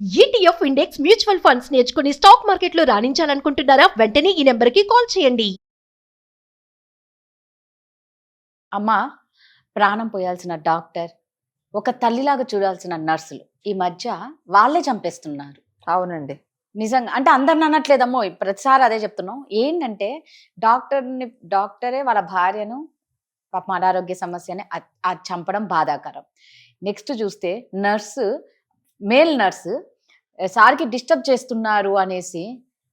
ETF index mutual funds నేర్చుకుని stock మార్కెట్లో రాణించాలనుకుంటున్నారా? వెంటనే ఈ నెంబర్కి కాల్ చేయండి. అమ్మ, ప్రాణం పోయాల్సిన డాక్టర్, ఒక తల్లిలాగా చూడాల్సిన నర్సులు ఈ మధ్య వాళ్ళే చంపేస్తున్నారు. అవునండి. నిజంగా అంటే అందరిని అనట్లేదమ్మో, ప్రతిసారి అదే చెప్తున్నాం. ఏంటంటే డాక్టరే వాళ్ళ భార్యను పాపం అనారోగ్య సమస్యని అది చంపడం బాధాకరం. నెక్స్ట్ చూస్తే మేల్ నర్సు సార్కి డిస్టర్బ్ చేస్తున్నారు అనేసి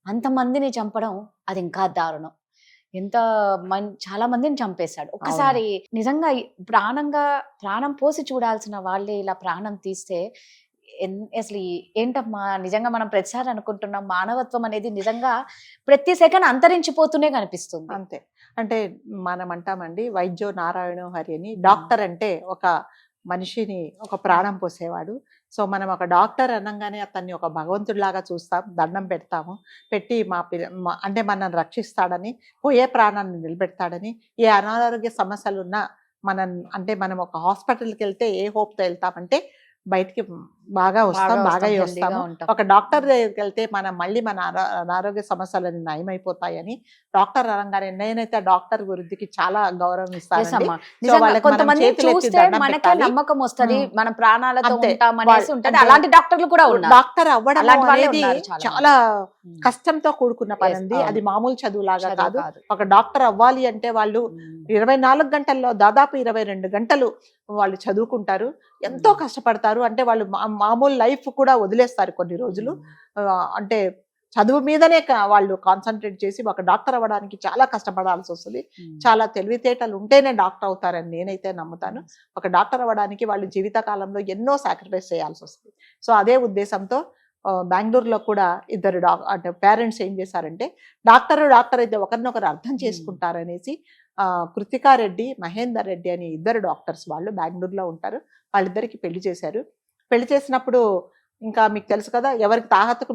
అంతమందిని చంపడం అది ఇంకా దారుణం. చాలా మందిని చంపేశాడు ఒక్కసారి. నిజంగా ప్రాణం పోసి చూడాల్సిన వాళ్ళే ఇలా ప్రాణం తీస్తే అసలు ఏంటమ్మా, నిజంగా మనం ప్రతిసారి అనుకుంటున్నాం మానవత్వం అనేది నిజంగా ప్రతి సెకండ్ అంతరించిపోతూనే కనిపిస్తుంది. అంతే. అంటే మనం అంటామండి, వైద్యో నారాయణో హరి అని. డాక్టర్ అంటే ఒక మనిషిని ఒక ప్రాణం పోసేవాడు. సో మనం ఒక డాక్టర్ అనగానే అతన్ని ఒక భగవంతుడిలాగా చూస్తాం, దండం పెడతాము. పెట్టి అంటే మనల్ని రక్షిస్తాడని, పోయే ప్రాణాన్ని నిలబెడతాడని. ఏ అనారోగ్య సమస్యలు ఉన్నా మనం ఒక హాస్పిటల్కి వెళ్తే ఏ హోప్తో వెళ్తామంటే బయటికి బాగా వస్తాము. ఒక డాక్టర్ దగ్గరికి వెళ్తే మళ్ళీ మన అనారోగ్య సమస్యలు నయమైపోతాయని డాక్టర్ అనగానే నేనైతే డాక్టర్ వృద్ధికి చాలా గౌరవం ఇస్తాను. నమ్మకం వస్తుంది, మన ప్రాణాలతో ఉంటామనేసి అలాంటి డాక్టర్లు కూడా ఉన్నారు. డాక్టర్ అవ్వడం అనేది చాలా కష్టంతో కూడుకున్న పని ఉంది. అది మామూలు చదువులాగా కాదు. ఒక డాక్టర్ అవ్వాలి అంటే వాళ్ళు 24 గంటల్లో దాదాపు 22 గంటలు వాళ్ళు చదువుకుంటారు, ఎంతో కష్టపడతారు. అంటే వాళ్ళు మామూలు లైఫ్ కూడా వదిలేస్తారు కొన్ని రోజులు. అంటే చదువు మీదనే వాళ్ళు కాన్సన్ట్రేట్ చేసి ఒక డాక్టర్ అవ్వడానికి చాలా కష్టపడాల్సి వస్తుంది. చాలా తెలివితేటలు ఉంటేనే డాక్టర్ అవుతారని నేనైతే నమ్ముతాను. ఒక డాక్టర్ అవ్వడానికి వాళ్ళు జీవితకాలంలో ఎన్నో సాక్రిఫైస్ చేయాల్సి వస్తుంది. సో అదే ఉద్దేశంతో బెంగళూరులో కూడా ఇద్దరు అంటే పేరెంట్స్ ఏం చేశారంటే, డాక్టర్ అయితే ఒకరినొకరు అర్థం చేసుకుంటారనేసి కృతికా రెడ్డి, మహేందర్ రెడ్డి అని ఇద్దరు డాక్టర్స్ వాళ్ళు బెంగళూరులో ఉంటారు. వాళ్ళిద్దరికి పెళ్లి చేశారు. పెళ్లి చేసినప్పుడు ఇంకా మీకు తెలుసు కదా, ఎవరికి తాహతుకు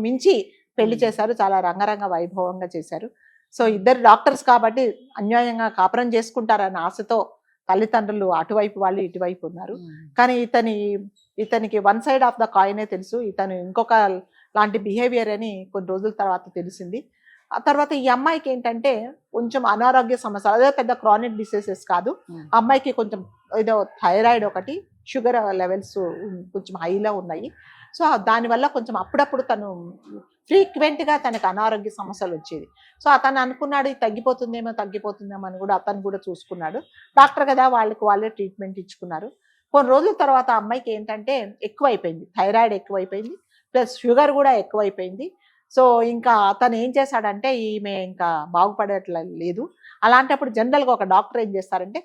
మించి పెళ్లి చేశారు. చాలా రంగరంగ వైభవంగా చేశారు. సో ఇద్దరు డాక్టర్స్ కాబట్టి అన్యాయంగా కాపురం చేసుకుంటారన్న ఆశతో తల్లిదండ్రులు అటువైపు వాళ్ళు ఇటువైపు ఉన్నారు. కానీ ఇతనికి వన్ సైడ్ ఆఫ్ ద కాయినే తెలుసు, ఇతను ఇంకొక లాంటి బిహేవియర్ అని కొన్ని రోజుల తర్వాత తెలిసింది. ఆ తర్వాత ఈ అమ్మాయికి ఏంటంటే కొంచెం అనారోగ్య సమస్యలు, అదే పెద్ద క్రానిక్ డిసీజెస్ కాదు. అమ్మాయికి కొంచెం ఏదో థైరాయిడ్ ఒకటి, షుగర్ లెవెల్స్ కొంచెం హైలో ఉన్నాయి. సో దానివల్ల కొంచెం అప్పుడప్పుడు తను ఫ్రీక్వెంట్గా తనకు అనారోగ్య సమస్యలు వచ్చేది. సో అతను అనుకున్నాడు తగ్గిపోతుందేమో అని కూడా అతను కూడా చూసుకున్నాడు. డాక్టర్ కదా, వాళ్ళే ట్రీట్మెంట్ ఇచ్చుకున్నారు. కొన్ని రోజుల తర్వాత అమ్మాయికి ఏంటంటే ఎక్కువైపోయింది, థైరాయిడ్ ఎక్కువైపోయింది, ప్లస్ షుగర్ కూడా ఎక్కువైపోయింది. సో ఇంకా అతను ఏం చేశాడంటే, ఈమె ఇంకా బాగుపడట్లేదు. అలాంటప్పుడు జనరల్గా ఒక డాక్టర్ ఏం చేస్తారంటే,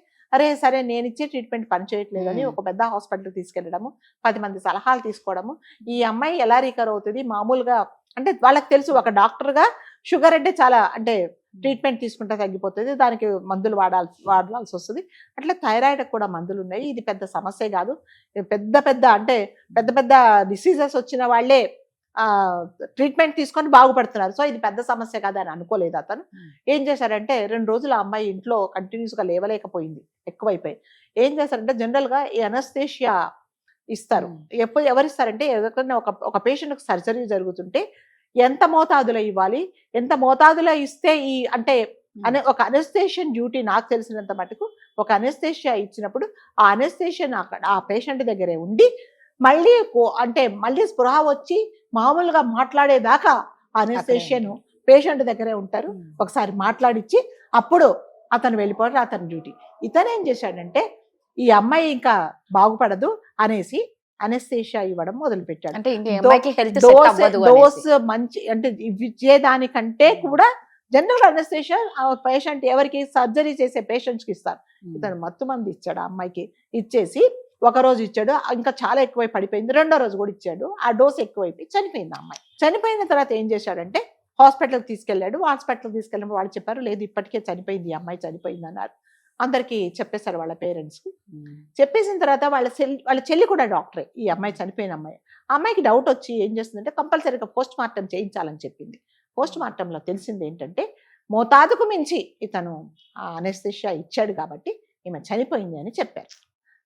సరే నేను ఇచ్చే ట్రీట్మెంట్ పనిచేయట్లేదని ఒక పెద్ద హాస్పిటల్ తీసుకెళ్ళడము, 10 మంది సలహాలు తీసుకోవడము. ఈ అమ్మాయి ఎలా రికవర్ అవుతుంది, మామూలుగా అంటే వాళ్ళకి తెలుసు ఒక డాక్టర్గా షుగర్ అంటే చాలా అంటే ట్రీట్మెంట్ తీసుకుంటే తగ్గిపోతుంది, దానికి మందులు వాడాల్సి వస్తుంది. అట్లా థైరాయిడ్ కూడా మందులు ఉన్నాయి. ఇది పెద్ద సమస్య కాదు, పెద్ద డిసీజెస్ వచ్చిన వాళ్ళే ట్రీట్మెంట్ తీసుకొని బాగుపడుతున్నారు. సో ఇది పెద్ద సమస్య కాదు అని అనుకోలేదు అతను. ఏం చేశారంటే, 2 రోజులు ఆ అమ్మాయి ఇంట్లో కంటిన్యూస్గా లేవలేకపోయింది, ఎక్కువైపోయి. ఏం చేశారంటే, జనరల్గా ఈ అనస్థేషియా ఇస్తారు. ఎవరిస్తారంటే, ఎవరికైనా ఒక పేషెంట్కి సర్జరీ జరుగుతుంటే ఎంత మోతాదులో ఇవ్వాలి, ఎంత మోతాదులో ఇస్తే ఒక అనస్థేషియన్ డ్యూటీ, నాకు తెలిసినంత మటుకు ఒక అనస్థేషియా ఇచ్చినప్పుడు ఆ అనస్థేషియన్ అక్కడ ఆ పేషెంట్ దగ్గరే ఉండి మళ్ళీ స్పృహ వచ్చి మామూలుగా మాట్లాడేదాకా అనస్థేషియన్ పేషెంట్ దగ్గరే ఉంటారు. ఒకసారి మాట్లాడిచ్చి అప్పుడు అతను వెళ్ళిపోవడం అతని డ్యూటీ. ఇతను ఏం చేశాడంటే, ఈ అమ్మాయి ఇంకా బాగుపడదు అనేసి అనస్థేషియా ఇవ్వడం మొదలుపెట్టాడు. డోస్ మంచి అంటే ఇచ్చేదానికంటే కూడా జనరల్ అనస్థేషియా పేషెంట్ ఎవరికి సర్జరీ చేసే పేషెంట్స్కి ఇస్తారు. ఇతను మత్తు మంది ఇచ్చాడు ఆ అమ్మాయికి. ఇచ్చేసి ఒకరోజు ఇచ్చాడు, ఇంకా చాలా ఎక్కువై పడిపోయింది. 2వ రోజు కూడా ఇచ్చాడు, ఆ డోస్ ఎక్కువైపోయి చనిపోయింది అమ్మాయి. చనిపోయిన తర్వాత ఏం చేశాడంటే, హాస్పిటల్కి తీసుకెళ్ళాడు. హాస్పిటల్కి తీసుకెళ్ళినప్పుడు వాళ్ళు చెప్పారు, లేదు ఇప్పటికే చనిపోయింది, ఈ అమ్మాయి చనిపోయింది అన్నారు. అందరికీ చెప్పేశారు వాళ్ళ పేరెంట్స్కి. చెప్పేసిన తర్వాత వాళ్ళ చెల్లి కూడా డాక్టరే, ఈ అమ్మాయి చనిపోయిన అమ్మాయి. ఆ అమ్మాయికి డౌట్ వచ్చి ఏం చేస్తుందంటే, కంపల్సరీగా పోస్ట్ మార్టం చేయించాలని చెప్పింది. పోస్ట్ మార్టంలో తెలిసింది ఏంటంటే, మోతాదుకు మించి ఇతను అనస్థేషియా ఇచ్చాడు కాబట్టి ఈమె చనిపోయింది అని చెప్పారు.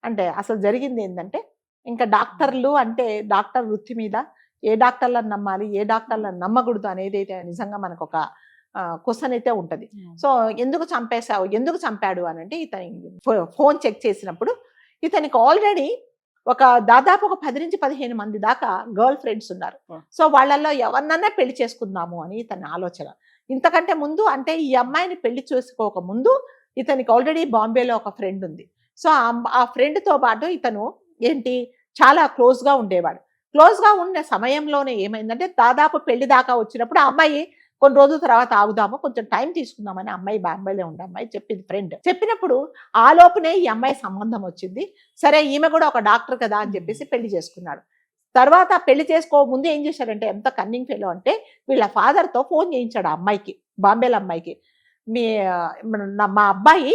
అంటే అసలు జరిగింది ఏంటంటే, ఇంకా డాక్టర్లు అంటే డాక్టర్ వృత్తి మీద ఏ డాక్టర్లను నమ్మాలి, ఏ డాక్టర్లను నమ్మకూడదు అనేది అయితే నిజంగా మనకు ఒక క్వశ్చన్ అయితే ఉంటది. సో ఎందుకు చంపేశావు, ఎందుకు చంపాడు అని అంటే ఇతని ఫోన్ చెక్ చేసినప్పుడు ఇతనికి ఆల్రెడీ దాదాపు ఒక 10 నుంచి 15 మంది దాకా గర్ల్ ఫ్రెండ్స్ ఉన్నారు. సో వాళ్ళల్లో ఎవరినన్నా పెళ్లి చేసుకుందాము అని ఇతని ఆలోచన. ఇంతకంటే ముందు అంటే ఈ అమ్మాయిని పెళ్లి చేసుకోక ముందు ఇతనికి ఆల్రెడీ బాంబేలో ఒక ఫ్రెండ్ ఉంది. సో ఆ ఫ్రెండ్ తో పాటు ఇతను ఏంటి చాలా క్లోజ్ గా ఉండేవాడు. క్లోజ్ గా ఉండే సమయంలోనే ఏమైందంటే దాదాపు పెళ్లి దాకా వచ్చినప్పుడు ఆ అమ్మాయి కొన్ని రోజుల తర్వాత ఆగుదాము, కొంచెం టైం తీసుకుందామని అమ్మాయి బాంబేలో ఉండే అమ్మాయి చెప్పింది. ఫ్రెండ్ చెప్పినప్పుడు ఆ లోపునే ఈ అమ్మాయి సంబంధం వచ్చింది. సరే ఈమె కూడా ఒక డాక్టర్ కదా అని చెప్పేసి పెళ్లి చేసుకున్నాడు. తర్వాత పెళ్లి చేసుకో ముందు ఏం చేశాడంటే ఎంత కన్నింగ్ ఫెలో అంటే వీళ్ళ ఫాదర్ తో ఫోన్ చేయించాడు ఆ అమ్మాయికి, బాంబేలో అమ్మాయికి. మా అబ్బాయి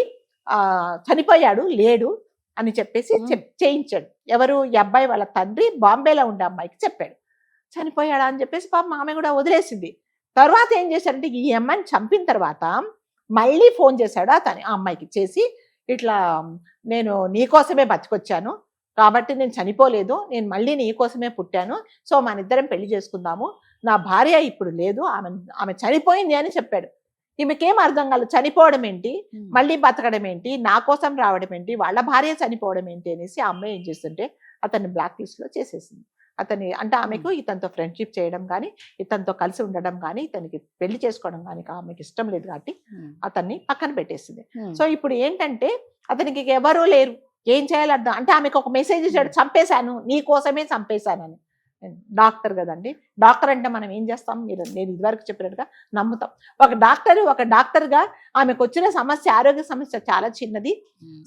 చనిపోయాడు లేడు అని చెప్పేసి చేయించాడు. ఎవరు? ఈ అబ్బాయి వాళ్ళ తండ్రి బాంబేలో ఉండే అమ్మాయికి చెప్పాడు. చనిపోయాడా అని చెప్పేసి పాపం ఆమె కూడా వదిలేసింది. తర్వాత ఏం చేశాడంటే ఈ అమ్మాయిని చంపిన తర్వాత మళ్ళీ ఫోన్ చేశాడు అతని ఆ అమ్మాయికి చేసి, ఇట్లా నేను నీకోసమే బతికొచ్చాను కాబట్టి నేను చనిపోలేదు, నేను మళ్ళీ నీకోసమే పుట్టాను, సో మన ఇద్దరం పెళ్లి చేసుకుందాము, నా భార్య ఇప్పుడు లేదు, ఆమె చనిపోయింది అని చెప్పాడు. ఈమెకేం అర్థం కాలేదు, చనిపోవడం ఏంటి, మళ్ళీ బతకడం ఏంటి, నా కోసం రావడం ఏంటి, వాళ్ళ భార్య చనిపోవడం ఏంటి అనేసి ఆ అమ్మాయి ఏం చేస్తుంటే అతన్ని బ్లాక్ లిస్ట్ లో చేసేసింది. అతని అంటే ఆమెకు ఇతనితో ఫ్రెండ్షిప్ చేయడం కానీ, ఇతనితో కలిసి ఉండడం కానీ, ఇతనికి పెళ్లి చేసుకోవడం కానీ ఆమెకి ఇష్టం లేదు కాబట్టి అతన్ని పక్కన పెట్టేసింది. సో ఇప్పుడు ఏంటంటే అతనికి ఎవరూ లేరు, ఏం చేయాలి అర్థం అంటే ఆమెకు ఒక మెసేజ్ ఇచ్చాడు, చంపేశాను, నీ కోసమే చంపేశానని. డాక్టర్ కదండి, డాక్టర్ అంటే మనం ఏం చేస్తాం, నేను ఇదివరకు చెప్పినట్టుగా నమ్ముతాం. ఒక డాక్టర్గా ఆమెకు వచ్చిన సమస్య, ఆరోగ్య సమస్య చాలా చిన్నది,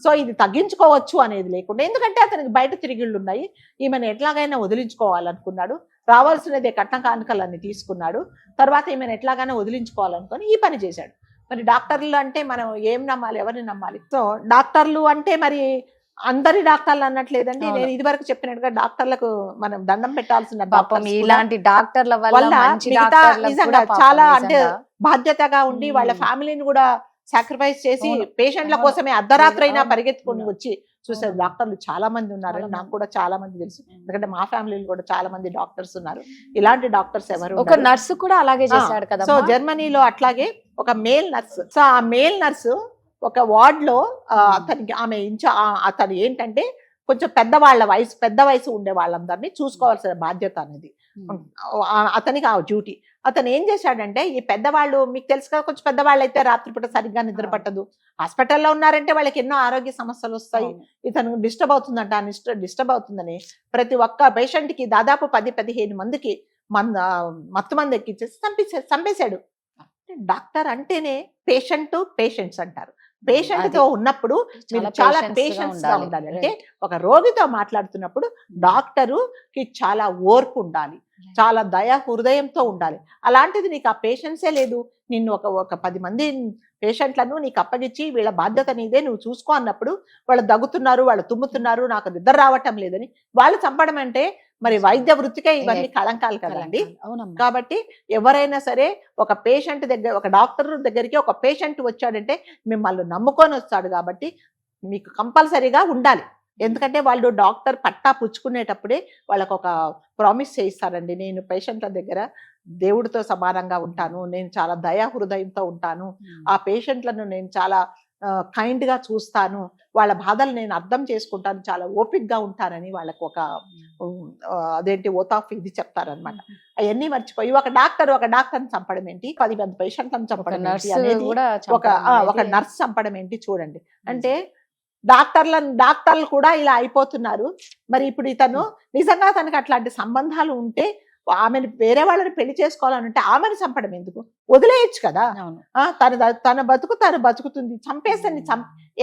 సో ఇది తగ్గించుకోవచ్చు అనేది లేకుండా, ఎందుకంటే అతనికి బయట తిరిగిళ్ళు ఉన్నాయి, ఈమెను ఎట్లాగైనా వదిలించుకోవాలనుకున్నాడు, రావాల్సినదే కట్న కానుకలన్నీ తీసుకున్నాడు, తర్వాత ఈమెను ఎట్లాగైనా వదిలించుకోవాలనుకొని ఈ పని చేశాడు. మరి డాక్టర్లు అంటే మనం ఏం నమ్మాలి, ఎవరిని నమ్మాలి? సో డాక్టర్లు అంటే మరి అందరి డాక్టర్లు అన్నట్లేదండి. నేను ఇది వరకు చెప్పినట్టుగా డాక్టర్లకు మనం దండం పెట్టాల్సిన పాపం ఇలాంటి డాక్టర్ల వల్ల నిజంగా చాలా అంటే బాధ్యతగా ఉండి వాళ్ళ ఫ్యామిలీని కూడా సాక్రిఫైస్ చేసి పేషెంట్ల కోసమే అర్ధరాత్రి అయినా పరిగెత్తుకొని వచ్చి చూసే డాక్టర్లు చాలా మంది ఉన్నారు. నాకు కూడా చాలా మంది తెలుసు, ఎందుకంటే మా ఫ్యామిలీలో కూడా చాలా మంది డాక్టర్స్ ఉన్నారు. ఇలాంటి డాక్టర్స్ ఎవరు? ఒక నర్సు కూడా అలాగే చేశాడు కదా. సో జర్మనీలో అట్లాగే ఒక మేల్ నర్స్, సో ఆ మేల్ నర్సు ఒక వార్డ్ లో అతనికి అతను ఏంటంటే కొంచెం పెద్ద వయసు ఉండే వాళ్ళందరినీ చూసుకోవాల్సిన బాధ్యత అనేది అతనికి ఆ డ్యూటీ. అతను ఏం చేశాడంటే ఈ పెద్దవాళ్ళు, మీకు తెలుసు కదా, కొంచెం పెద్దవాళ్ళు అయితే రాత్రిపూట సరిగ్గా నిద్ర పట్టదు, హాస్పిటల్లో ఉన్నారంటే వాళ్ళకి ఎన్నో ఆరోగ్య సమస్యలు వస్తాయి, ఇతను డిస్టర్బ్ అవుతుందంట. డిస్టర్బ్ అవుతుందని ప్రతి ఒక్క పేషెంట్ కి దాదాపు 10-15 మందికి మత్తు మంది ఎక్కించేసి చంపేశాడు. డాక్టర్ అంటేనే పేషెంట్స్ అంటారు. పేషెంట్ తో ఉన్నప్పుడు మీరు చాలా పేషెన్స్ గా ఉండాలి. అంటే ఒక రోగితో మాట్లాడుతున్నప్పుడు డాక్టరుకి చాలా ఓర్పు ఉండాలి, చాలా దయా హృదయంతో ఉండాలి. అలాంటిది నీకు ఆ పేషెన్సే లేదు. నిన్ను ఒక 10 మంది పేషెంట్లను నీకు అప్పగించి వీళ్ళ బాధ్యత నీదే, నువ్వు చూసుకో అన్నప్పుడు వాళ్ళు దగ్గుతున్నారు, వాళ్ళు తుమ్ముతున్నారు, నాకు నిద్ర రావటం లేదని వాళ్ళు చంపడం అంటే మరి వైద్య వృత్తికే ఇవన్నీ కళంకాలు కదండి. కాబట్టి ఎవరైనా సరే ఒక పేషెంట్ దగ్గర, ఒక డాక్టర్ దగ్గరికి ఒక పేషెంట్ వచ్చాడంటే మిమ్మల్ని నమ్ముకొని వస్తాడు కాబట్టి మీకు కంపల్సరీగా ఉండాలి. ఎందుకంటే వాళ్ళు డాక్టర్ పట్టా పుచ్చుకునేటప్పుడే వాళ్ళకు ఒక ప్రామిస్ చేయిస్తారండి, నేను పేషెంట్ల దగ్గర దేవుడితో సమానంగా ఉంటాను, నేను చాలా దయా హృదయంతో ఉంటాను, ఆ పేషెంట్లను నేను చాలా కైండ్ గా చూస్తాను, వాళ్ళ బాధలు నేను అర్థం చేసుకుంటాను, చాలా ఓపిక్గా ఉంటానని వాళ్ళకు ఒక అదేంటి ఓత్ ఆఫ్ ఇది చెప్తారనమాట. అవన్నీ మర్చిపోయి ఒక డాక్టర్ని చంపడం ఏంటి, 10 మంది పేషెంట్లను చంపడం ఏంటి అనేది, ఒక నర్స్ చంపడం ఏంటి చూడండి. అంటే డాక్టర్లు కూడా ఇలా అయిపోతున్నారు. మరి ఇప్పుడు ఇతను నిజంగా తనకు అట్లాంటి సంబంధాలు ఉంటే ఆమెను వేరే వాళ్ళని పెళ్లి చేసుకోవాలంటే ఆమెను చంపడం ఎందుకు, వదిలేయచ్చు కదా. తన బతుకు తను బతుకుతుంది, చంపేస్తే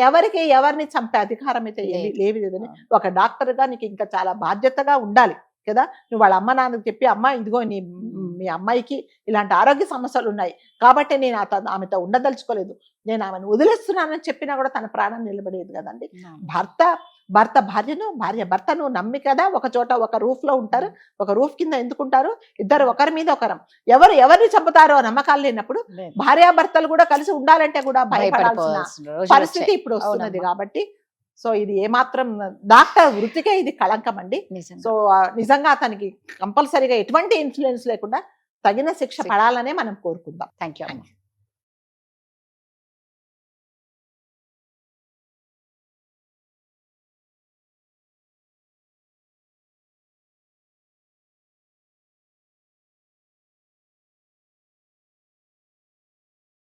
ఎవరిని చంపే అధికారం అయితే లేదని ఒక డాక్టర్ గా నీకు ఇంకా చాలా బాధ్యతగా ఉండాలి కదా. నువ్వు వాళ్ళ అమ్మ నాన్నకు చెప్పి, అమ్మ ఇదిగో మీ అమ్మాయికి ఇలాంటి ఆరోగ్య సమస్యలు ఉన్నాయి కాబట్టి నేను ఆమెతో ఉండదలుచుకోలేదు, నేను ఆమెను వదిలేస్తున్నానని చెప్పినా కూడా తన ప్రాణం నిలబడేది కదండి. భర్త భార్య భర్తను నమ్మి కదా ఒక చోట ఒక రూఫ్ లో ఉంటారు, ఒక రూఫ్ కింద ఎందుకుంటారు, ఇద్దరు ఒకరి మీద ఒకరం. ఎవరిని చంపుతారో నమ్మకాలు లేనప్పుడు భార్యాభర్తలు కూడా కలిసి ఉండాలంటే కూడా భయపడాల్సిన పరిస్థితి ఇప్పుడు వస్తున్నది. కాబట్టి సో ఇది ఏమాత్రం డాక్టర్ వృత్తికే ఇది కళంకం అండి. నిజంగా. సో నిజంగా అతనికి కంపల్సరీగా ఎటువంటి ఇన్ఫ్లుయెన్స్ లేకుండా తగిన శిక్ష పడాలనే మనం కోరుకుందాం. Thank you.